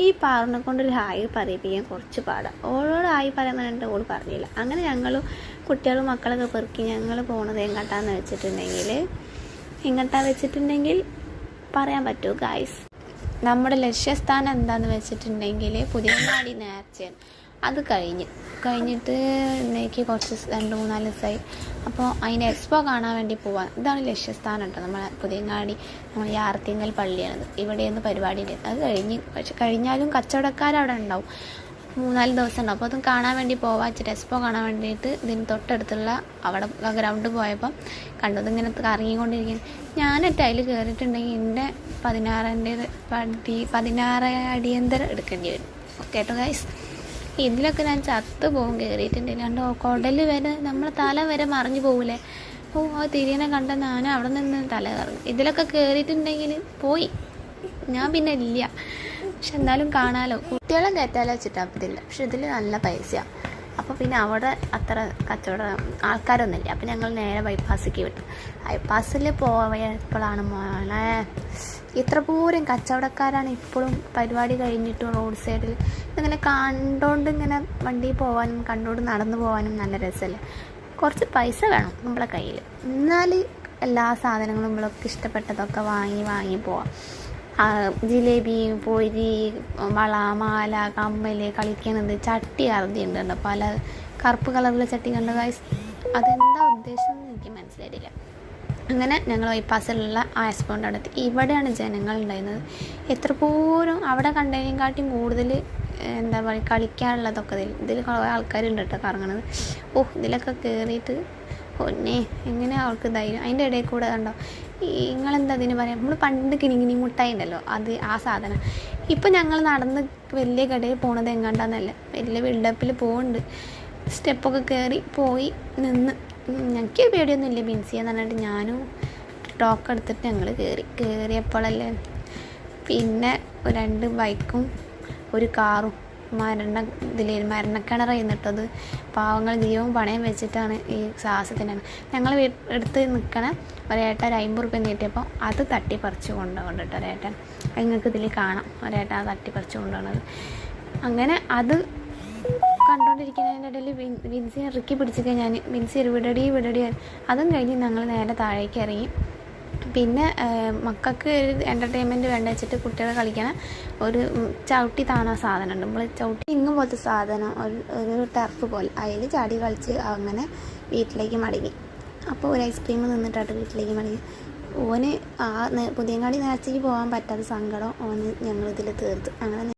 ഈ പാറിനെ കൊണ്ടൊരു ഹായ് പറയിപ്പിക്കാൻ കുറച്ച് പാടാം. ഓളോട് ഹായ് പറയാൻ പറഞ്ഞിട്ട് ഓൾ പറഞ്ഞില്ല. അങ്ങനെ ഞങ്ങൾ കുട്ടികളും മക്കളൊക്കെ പെറുക്കി ഞങ്ങൾ പോണത് എങ്ങോട്ടാന്ന് വെച്ചിട്ടുണ്ടെങ്കിൽ പറയാൻ പറ്റുമോ ഗായ്സ്? നമ്മുടെ ലക്ഷ്യസ്ഥാനം എന്താണെന്ന് വെച്ചിട്ടുണ്ടെങ്കിൽ പുതിയങ്ങാടി നേർച്ചയാണ്. അത് കഴിഞ്ഞിട്ട് ഇന്നേക്ക് കുറച്ച് 2-3 ദിവസമായി. അപ്പോൾ അതിൻ്റെ എക്സ്പോ കാണാൻ വേണ്ടി പോവാൻ. ഇതാണ് ലക്ഷ്യസ്ഥാനം കേട്ടോ. നമ്മളെ പുതിയങ്ങാടി നമ്മൾ യാർത്തിങ്കൽ പള്ളിയാണത്. ഇവിടെയൊന്ന് പരിപാടി ഉണ്ട്. അത് കഴിഞ്ഞാലും കച്ചവടക്കാരവിടെ ഉണ്ടാവും. 3-4 ദിവസം ഉണ്ടാവും. അപ്പോൾ അതും കാണാൻ വേണ്ടി വെച്ചിട്ട് എക്സ്പോ കാണാൻ വേണ്ടിയിട്ട് ഇതിന് തൊട്ടടുത്തുള്ള അവിടെ ഗ്രൗണ്ടിൽ പോയപ്പോൾ കണ്ടത് ഇങ്ങനെ കറങ്ങിക്കൊണ്ടിരിക്കുന്നു. ഞാനൊക്കെ അതിൽ കയറിയിട്ടുണ്ടെങ്കിൽ എൻ്റെ 16 അടിയന്തരം എടുക്കേണ്ടി വരും. കേട്ടോ ഗൈസ്, ഇതിലൊക്കെ ഞാൻ ചത്തു പോകും കയറിയിട്ടുണ്ട്. രണ്ട് കുടൽ വരെ നമ്മളെ തല വരെ മറിഞ്ഞു പോകില്ലേ. ആ തിരിയനെ കണ്ട ഞാൻ അവിടെ നിന്ന് തല കറങ്ങും. ഇതിലൊക്കെ കയറിയിട്ടുണ്ടെങ്കിൽ പോയി, ഞാൻ പിന്നെ ഇല്ല. പക്ഷെ എന്നാലും കാണാമല്ലോ. കുട്ടികളെ കയറ്റാലോ വെച്ചിട്ടാപ്പത്തില്ല. പക്ഷെ ഇതിൽ നല്ല പൈസയാണ്. അപ്പോൾ പിന്നെ അവിടെ അത്ര കച്ചവടം ആൾക്കാരൊന്നുമില്ല. അപ്പോൾ ഞങ്ങൾ നേരെ ബൈപ്പാസിലേക്ക് വിട്ടു. ബൈപ്പാസിൽ പോയപ്പോഴാണ് മോളെ ഇത്ര പൂരം കച്ചവടക്കാരാണ് ഇപ്പോഴും. പരിപാടി കഴിഞ്ഞിട്ടും റോഡ് സൈഡിൽ ഇങ്ങനെ കണ്ടുകൊണ്ട് ഇങ്ങനെ വണ്ടി പോകാനും കണ്ടുകൊണ്ട് നടന്നു പോകാനും നല്ല രസമല്ലേ. കുറച്ച് പൈസ വേണം നമ്മളെ കയ്യിൽ, എന്നാൽ എല്ലാ സാധനങ്ങളും നമ്മളൊക്കെ ഇഷ്ടപ്പെട്ടതൊക്കെ വാങ്ങി പോവാം. ജിലേബി, പൊരി, വള, മാല, കമ്മൽ, കളിക്കണത്, ചട്ടി അറുതിയുണ്ട്. പല കറുപ്പ് കളറിലെ ചട്ടി കണ്ട ഗൈസ്. അതെന്താ ഉദ്ദേശം എന്ന് എനിക്ക് മനസ്സിലായിട്ടില്ല. അങ്ങനെ ഞങ്ങൾ ബൈപ്പാസിലുള്ള ആ എക്സ്പോൻ്റെ അടുത്ത് ഇവിടെയാണ് ജനങ്ങൾ ഉണ്ടായിരുന്നത്. എത്ര പോലും അവിടെ കണ്ടതിനെക്കാട്ടിയും കൂടുതൽ എന്താ പറയുക കളിക്കാനുള്ളതൊക്കെ ഇതിൽ കുറേ ആൾക്കാരുണ്ട് കേട്ടോ കറങ്ങണത്. ഇതിലൊക്കെ കയറിയിട്ട് പൊന്നെ എങ്ങനെ അവൾക്ക് ധൈര്യം. അതിൻ്റെ ഇടയിൽ കൂടെ കണ്ടോ നിങ്ങളെന്താ അതിന് പറയാം, നമ്മൾ പണ്ട് കിണിങ്ങിനി മുട്ടായി ഉണ്ടല്ലോ, അത് ആ സാധനം. ഇപ്പം ഞങ്ങൾ നടന്ന് വലിയ കടയിൽ പോണത് എങ്ങാണ്ടാന്നല്ല, വലിയ ബിൽഡപ്പിൽ പോകുന്നുണ്ട്. സ്റ്റെപ്പൊക്കെ കയറി പോയി നിന്ന് ഞങ്ങൾക്ക് പേടിയൊന്നുമില്ല. ബിൻസിയെന്ന് പറഞ്ഞിട്ട് ഞാനും ടോക്ക് എടുത്തിട്ട് ഞങ്ങൾ കയറിയപ്പോഴല്ലേ പിന്നെ 2 ബൈക്കും ഒരു കാറും മരണക്കിണർ ചെയ്യുന്നിട്ടത്. പാവങ്ങൾ ജീവൻ പണയം വെച്ചിട്ടാണ് ഈ സാഹസത്തിനാണ്. ഞങ്ങൾ എടുത്ത് നിൽക്കണ ഒരേട്ടൻ 50 റുപ്യ നീട്ടിയപ്പോൾ അത് തട്ടിപ്പറിച്ച് കൊണ്ടുപോകണ്ടിട്ട് ഒരേട്ടൻ. നിങ്ങൾക്ക് ഇതിൽ കാണാം ഒരേട്ടൻ അത് തട്ടിപ്പറിച്ച് കൊണ്ടുപോകണത്. അങ്ങനെ അത് കണ്ടുകൊണ്ടിരിക്കുന്നതിൻ്റെ ഇടയിൽ വിൻസിനെ ഇറക്കി പിടിച്ചിട്ട് ഞാൻ വിൻസി വിടടി. അതും കഴിഞ്ഞ് ഞങ്ങൾ നേരെ താഴേക്ക് ഇറങ്ങി. പിന്നെ മക്കൾക്ക് ഒരു എൻ്റർടൈൻമെൻറ്റ് വേണ്ട വെച്ചിട്ട് കുട്ടികളെ കളിക്കണ ഒരു ചവിട്ടി താണ സാധനമുണ്ട്. നമ്മൾ ചവിട്ടി ഇങ്ങും പോലത്തെ സാധനം, ഒരു ടർഫ് പോലെ, അതിൽ ചാടി കളിച്ച് അങ്ങനെ വീട്ടിലേക്ക് മടങ്ങി. അപ്പോൾ ഒരു ഐസ്ക്രീം നിന്നിട്ടായിട്ട് വീട്ടിലേക്ക് മടങ്ങി. ഓന് പുതിയങ്ങാടി നേർച്ചയ്ക്ക് പോകാൻ പറ്റാത്ത സങ്കടം ഞങ്ങളിതിൽ തീർത്തു. അങ്ങനെ